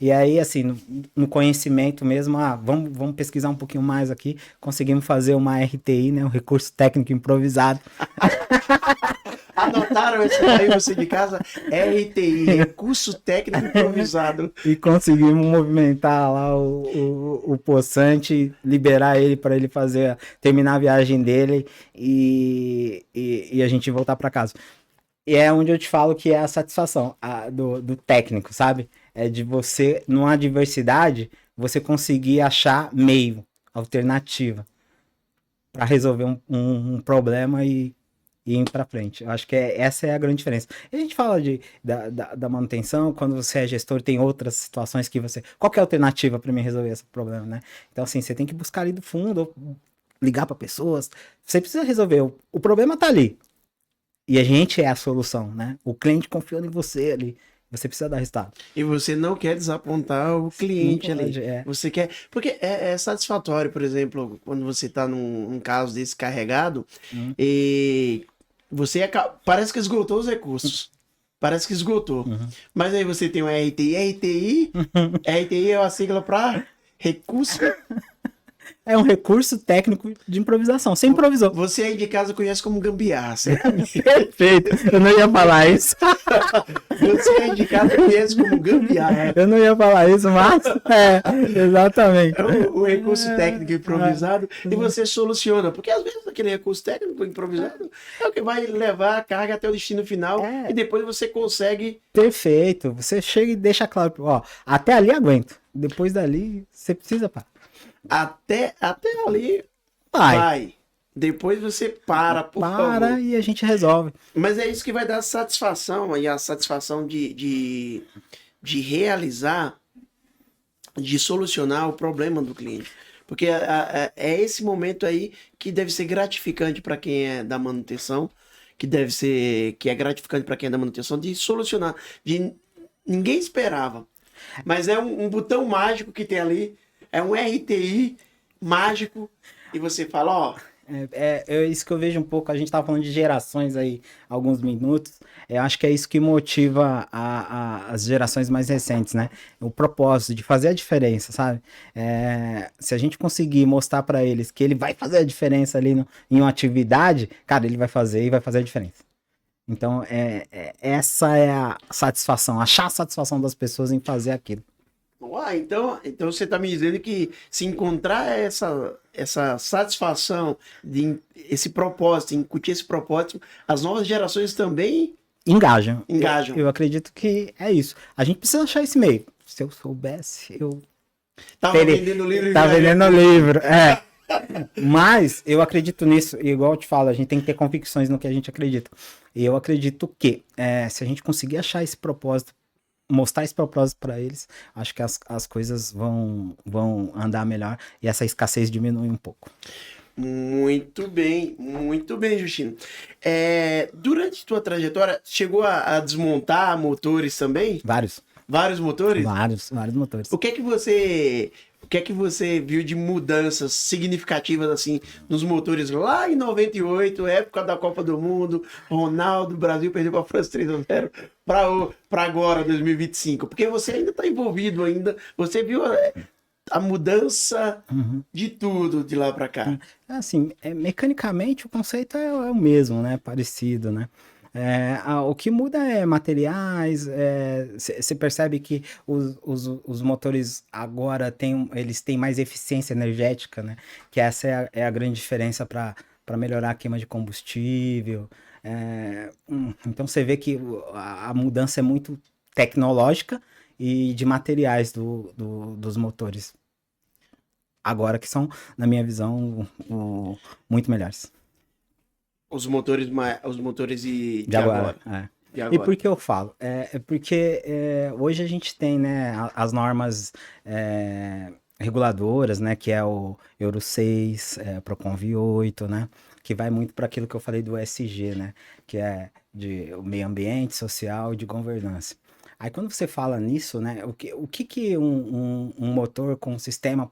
E aí, assim, no conhecimento mesmo, vamos pesquisar um pouquinho mais aqui. Conseguimos fazer uma RTI, né? Um recurso técnico improvisado. Anotaram isso aí, você de casa? RTI, recurso técnico improvisado. E conseguimos movimentar lá o poçante, liberar ele para ele terminar a viagem dele e a gente voltar para casa. E é onde eu te falo que é a satisfação do técnico, sabe? É de você, numa adversidade, você conseguir achar meio, alternativa, para resolver um problema e ir para frente. Eu acho que essa é a grande diferença. E a gente fala da manutenção, quando você é gestor, tem outras situações que você... Qual que é a alternativa para mim resolver esse problema, né? Então, assim, você tem que buscar ali do fundo, ligar para pessoas. Você precisa resolver. O problema tá ali. E a gente é a solução, né? O cliente confiando em você ali. Você precisa dar resultado. E você não quer desapontar o cliente ali. Você quer... Porque é satisfatório, por exemplo, quando você está num caso desse carregado e você parece que esgotou os recursos. Parece que esgotou. Mas aí você tem o RTI. RTI é uma sigla para recurso... É um recurso técnico de improvisação. Você improvisou. Você aí de casa conhece como gambiarra, certo? Perfeito. Eu não ia falar isso. Você aí de casa conhece como gambiarra. Eu não ia falar isso, mas... exatamente. É o recurso técnico improvisado e você soluciona. Porque às vezes aquele recurso técnico improvisado é o que vai levar a carga até o destino final e depois você consegue... Perfeito. Você chega e deixa claro. Ó, até ali aguento. Depois dali, você precisa parar. Até ali vai. Depois você por favor. E a gente resolve. Mas é isso que vai dar satisfação, e a satisfação de realizar, de solucionar o problema do cliente. Porque é esse momento aí que deve ser gratificante para quem é da manutenção, que é gratificante para quem é da manutenção, de solucionar, ninguém esperava. Mas é um botão mágico que tem ali, é um RTI mágico, e você fala, ó, É isso que eu vejo um pouco. A gente estava falando de gerações aí, alguns minutos. Eu acho que é isso que motiva as gerações mais recentes, né? O propósito de fazer a diferença, sabe? Se a gente conseguir mostrar para eles que ele vai fazer a diferença ali em uma atividade, cara, ele vai fazer e vai fazer a diferença. Então, essa é a satisfação, achar a satisfação das pessoas em fazer aquilo. Então você está me dizendo que se encontrar essa satisfação, esse propósito, incutir esse propósito, as novas gerações também Engajam. engajam. Eu acredito que é isso. A gente precisa achar esse meio. Se eu soubesse, eu Tava vendendo livro. Tá vendendo livro, Mas eu acredito nisso, e igual eu te falo, a gente tem que ter convicções no que a gente acredita. E eu acredito que se a gente conseguir achar esse propósito, mostrar esse propósito para eles, acho que as coisas vão andar melhor e essa escassez diminui um pouco. Muito bem, Justino. Durante tua trajetória, chegou a desmontar motores também? Vários motores? Vários motores. O que é que você viu de mudanças significativas assim nos motores lá em 98, época da Copa do Mundo, Ronaldo, Brasil perdeu para a França 3-0 para agora 2025? Porque você ainda está envolvido ainda, você viu a mudança de tudo de lá para cá. Assim, mecanicamente o conceito é o mesmo, né? Parecido, né? O que muda é materiais. Você percebe que os motores agora eles têm mais eficiência energética, né? Que essa é a grande diferença para melhorar a queima de combustível. Então você vê que a mudança é muito tecnológica e de materiais dos motores. Agora que são, na minha visão, muito melhores. Os motores de agora. De agora. E por que eu falo? Porque hoje a gente tem, né, as normas reguladoras, né, que é o Euro 6, Procon V8, né, que vai muito para aquilo que eu falei do ESG, né, que é de meio ambiente, social e de governança. Aí quando você fala nisso, né, o que um motor com sistema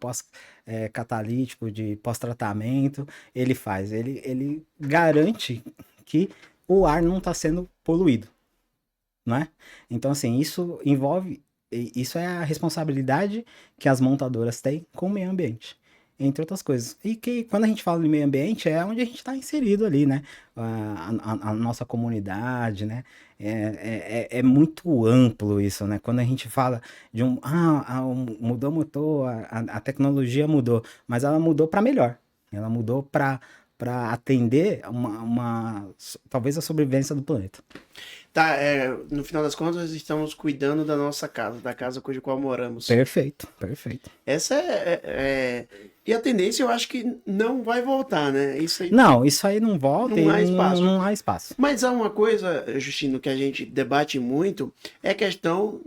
catalítico de pós-tratamento ele faz? Ele garante que o ar não está sendo poluído, não é? Então assim, isso é a responsabilidade que as montadoras têm com o meio ambiente, entre outras coisas. E que quando a gente fala de meio ambiente é onde a gente está inserido ali, né? A nossa comunidade, né? É muito amplo isso, né? Quando a gente fala de mudou o motor, a tecnologia mudou, mas ela mudou para melhor. Ela mudou para atender talvez a sobrevivência do planeta. Tá, no final das contas, estamos cuidando da nossa casa, da casa cujo qual moramos. Perfeito. Essa E a tendência eu acho que não vai voltar, né? Isso aí não volta não há espaço. Mas há uma coisa, Justino, que a gente debate muito, é a questão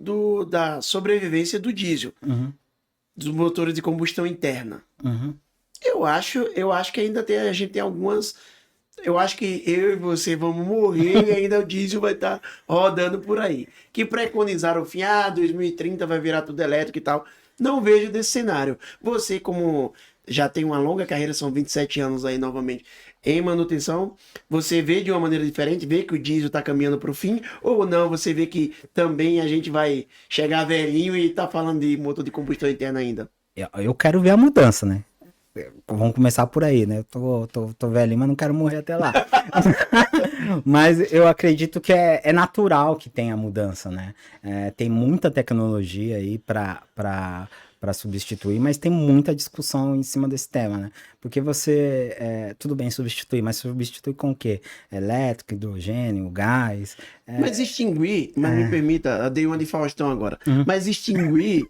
da sobrevivência do diesel, dos motores de combustão interna. Eu acho que ainda a gente tem algumas... Eu acho que eu e você vamos morrer e ainda o diesel vai estar rodando por aí. Que preconizaram o fim, 2030 vai virar tudo elétrico e tal. Não vejo desse cenário. Você, como já tem uma longa carreira, são 27 anos aí novamente, em manutenção, você vê de uma maneira diferente, vê que o diesel está caminhando para o fim, ou não, você vê que também a gente vai chegar velhinho e tá falando de motor de combustão interna ainda? Eu quero ver a mudança, né? Vamos começar por aí, né? Eu tô velhinho, mas não quero morrer até lá. Mas eu acredito que é natural que tenha mudança, né? Tem muita tecnologia aí para substituir, mas tem muita discussão em cima desse tema, né? Porque tudo bem substituir, mas substitui com o quê? Elétrico, hidrogênio, gás. Mas extinguir, me permita, dei uma de Faustão agora, mas extinguir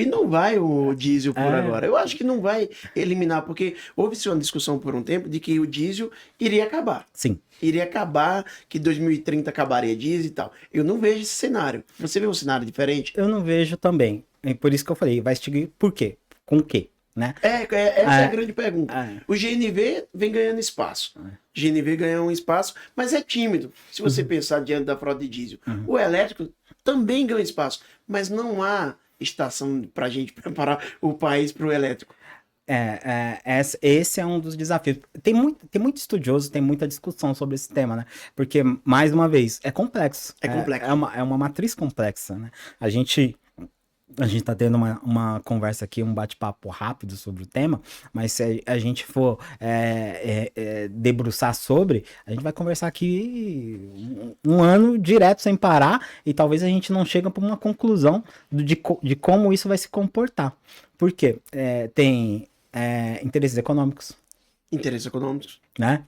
não vai o diesel por agora. Eu acho que não vai eliminar, porque houve-se uma discussão por um tempo de que o diesel iria acabar. Sim. Iria acabar, que 2030 acabaria diesel e tal. Eu não vejo esse cenário. Você vê um cenário diferente? Eu não vejo também. É por isso que eu falei, vai extinguir por quê? Com o quê? né? Essa é a grande pergunta. O GNV vem ganhando espaço. GNV ganha um espaço, mas é tímido. Se você pensar diante da frota de diesel. O elétrico também ganha espaço, mas não há estação para a gente preparar o país para o elétrico. Esse é um dos desafios. Tem muito estudioso, tem muita discussão sobre esse tema, né? Porque, mais uma vez, é complexo. É complexo. É uma matriz complexa, né? A gente tá tendo uma conversa aqui, um bate-papo rápido sobre o tema, mas se a gente for debruçar sobre, a gente vai conversar aqui um ano direto sem parar e talvez a gente não chegue para uma conclusão de como isso vai se comportar. Por quê? Tem interesses econômicos. Interesses econômicos. Né?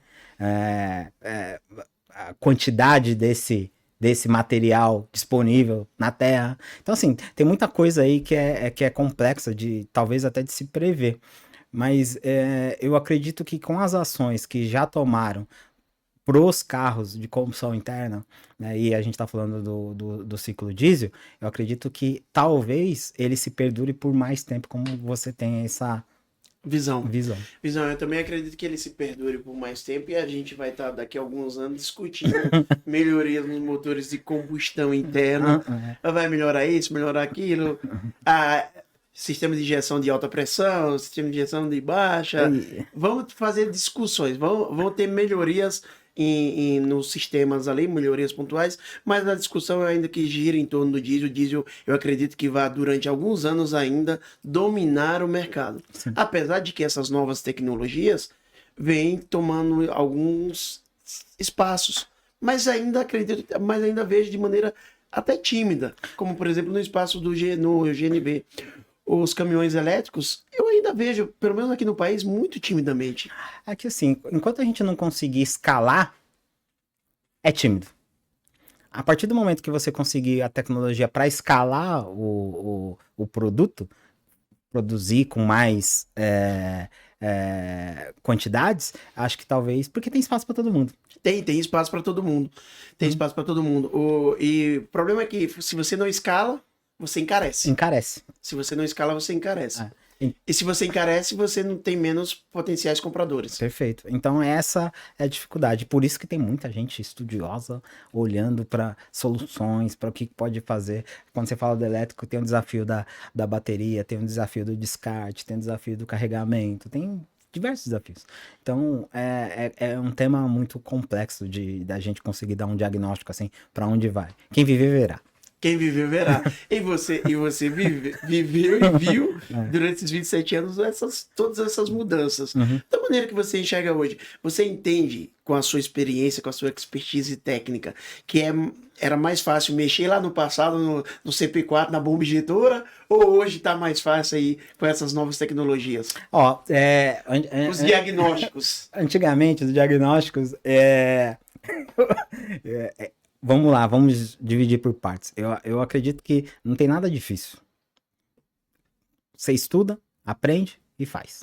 A quantidade desse material disponível na Terra. Então, assim, tem muita coisa aí que é complexa, talvez até de se prever. Mas eu acredito que com as ações que já tomaram pros carros de combustão interna, né, e a gente está falando do ciclo diesel, eu acredito que talvez ele se perdure por mais tempo, como você tem essa visão. Eu também acredito que ele se perdure por mais tempo e a gente vai estar daqui a alguns anos discutindo melhorias nos motores de combustão interna. Vai melhorar isso, melhorar aquilo. Sistema de injeção de alta pressão, sistema de injeção de baixa. Vamos fazer discussões, vão ter melhorias nos sistemas ali, melhorias pontuais, mas a discussão ainda que gira em torno do diesel. O diesel, eu acredito que vai, durante alguns anos ainda, dominar o mercado. Sim. Apesar de que essas novas tecnologias vêm tomando alguns espaços, mas ainda vejo de maneira até tímida, como por exemplo no espaço no GNV. Os caminhões elétricos, eu ainda vejo, pelo menos aqui no país, muito timidamente. É que assim, enquanto a gente não conseguir escalar, é tímido. A partir do momento que você conseguir a tecnologia para escalar o produto, produzir com mais quantidades, acho que talvez, porque tem espaço para todo mundo. Tem espaço para todo mundo. Tem espaço para todo mundo. E o problema é que se você não escala, você encarece. Se você não escala, você encarece. E se você encarece, você não tem menos potenciais compradores. Perfeito. Então essa é a dificuldade. Por isso que tem muita gente estudiosa olhando para soluções, para o que pode fazer. Quando você fala do elétrico, tem o desafio da bateria, tem o desafio do descarte, tem o desafio do carregamento, tem diversos desafios. Então é um tema muito complexo da gente conseguir dar um diagnóstico assim para onde vai. Quem viver verá. Quem viveu verá. E você viveu e viu durante esses 27 anos todas essas mudanças. Da maneira que você enxerga hoje, você entende com a sua experiência, com a sua expertise técnica, que era mais fácil mexer lá no passado no CP4, na bomba injetora, ou hoje está mais fácil aí com essas novas tecnologias? Os diagnósticos. Antigamente, os diagnósticos vamos lá, vamos dividir por partes. Eu acredito que não tem nada difícil. Você estuda, aprende e faz.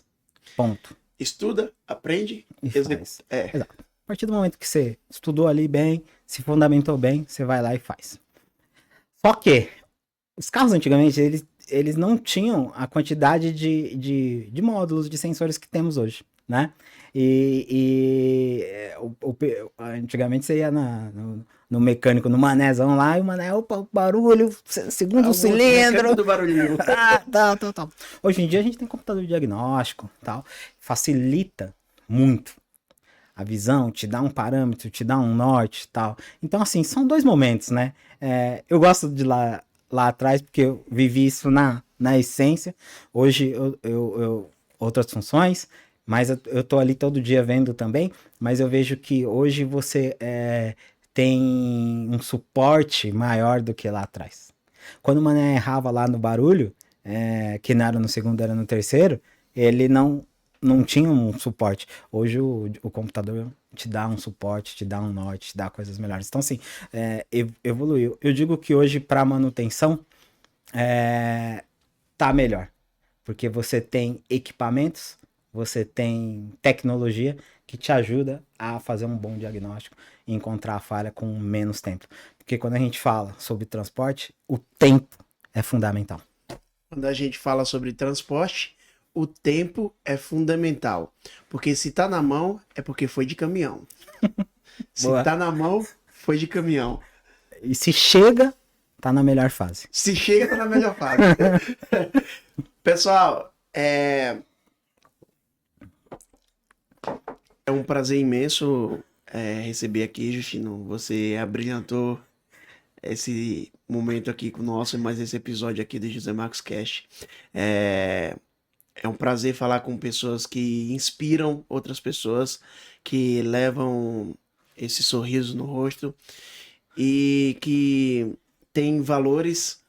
Ponto. Estuda, aprende e faz. Exato. A partir do momento que você estudou ali bem, se fundamentou bem, você vai lá e faz. Só que os carros antigamente, eles não tinham a quantidade de módulos, de sensores que temos hoje, né? Antigamente você ia no mecânico, no manézão lá, e o mané, opa, barulho, segundo cilindro. Do barulhinho. Tal. Hoje em dia a gente tem computador de diagnóstico, tal, facilita muito a visão, te dá um parâmetro, te dá um norte, tal. Então, assim, são dois momentos, né? Eu gosto de lá atrás, porque eu vivi isso na essência. Hoje eu outras funções, mas eu tô ali todo dia vendo também, mas eu vejo que hoje você tem um suporte maior do que lá atrás. Quando o mané errava lá no barulho, que não era no segundo, era no terceiro, ele não tinha um suporte. Hoje o computador te dá um suporte, te dá um norte, te dá coisas melhores. Então, assim, evoluiu. Eu digo que hoje, para manutenção, tá melhor. Porque você tem equipamentos, você tem tecnologia que te ajuda a fazer um bom diagnóstico e encontrar a falha com menos tempo. Porque quando a gente fala sobre transporte, o tempo é fundamental. Quando a gente fala sobre transporte, o tempo é fundamental. Porque se tá na mão, é porque foi de caminhão. Se Boa. tá na mão, foi de caminhão. E se chega, tá na melhor fase. Se chega, tá na melhor fase. Pessoal, é um prazer imenso receber aqui, Justino. Você abrilhantou esse momento aqui com nosso, mais esse episódio aqui do José Marcos Cash. É um prazer falar com pessoas que inspiram outras pessoas, que levam esse sorriso no rosto e que têm valores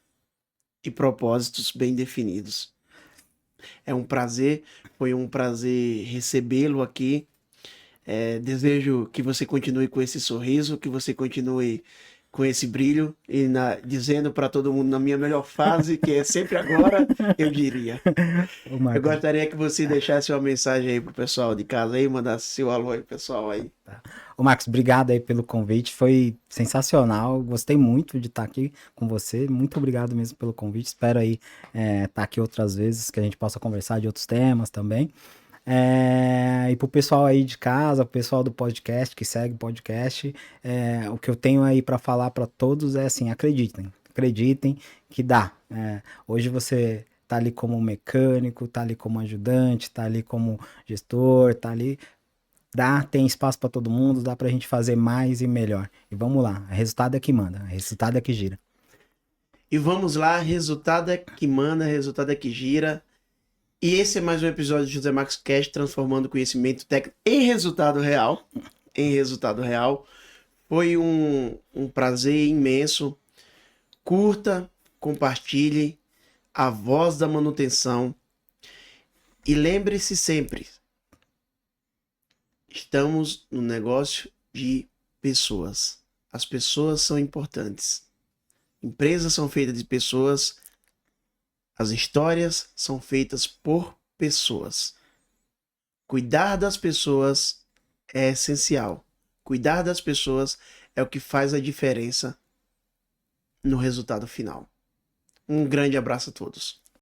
e propósitos bem definidos. É um prazer, foi um prazer recebê-lo aqui. Desejo que você continue com esse sorriso, que você continue com esse brilho e dizendo para todo mundo na minha melhor fase, que é sempre agora, eu diria. Eu gostaria que você deixasse uma mensagem aí pro pessoal de casa aí, mandasse seu alô aí, pessoal aí. Tá. Ô Marcos, obrigado aí pelo convite, foi sensacional, gostei muito de estar aqui com você, muito obrigado mesmo pelo convite, espero aí estar aqui outras vezes, que a gente possa conversar de outros temas também. E pro pessoal aí de casa, pro pessoal do podcast, que segue o podcast, o que eu tenho aí para falar para todos é assim, acreditem que dá. Hoje você tá ali como mecânico, tá ali como ajudante, tá ali como gestor, tá ali, tem espaço para todo mundo, dá pra gente fazer mais e melhor. E vamos lá, resultado é que manda, resultado é que gira. E vamos lá, resultado é que manda, resultado é que gira. E esse é mais um episódio do José Marcos Cash, transformando conhecimento técnico em resultado real. Em resultado real. Foi um prazer imenso. Curta, compartilhe a voz da manutenção. E lembre-se sempre, estamos no negócio de pessoas. As pessoas são importantes. Empresas são feitas de pessoas. As histórias são feitas por pessoas. Cuidar das pessoas é essencial. Cuidar das pessoas é o que faz a diferença no resultado final. Um grande abraço a todos.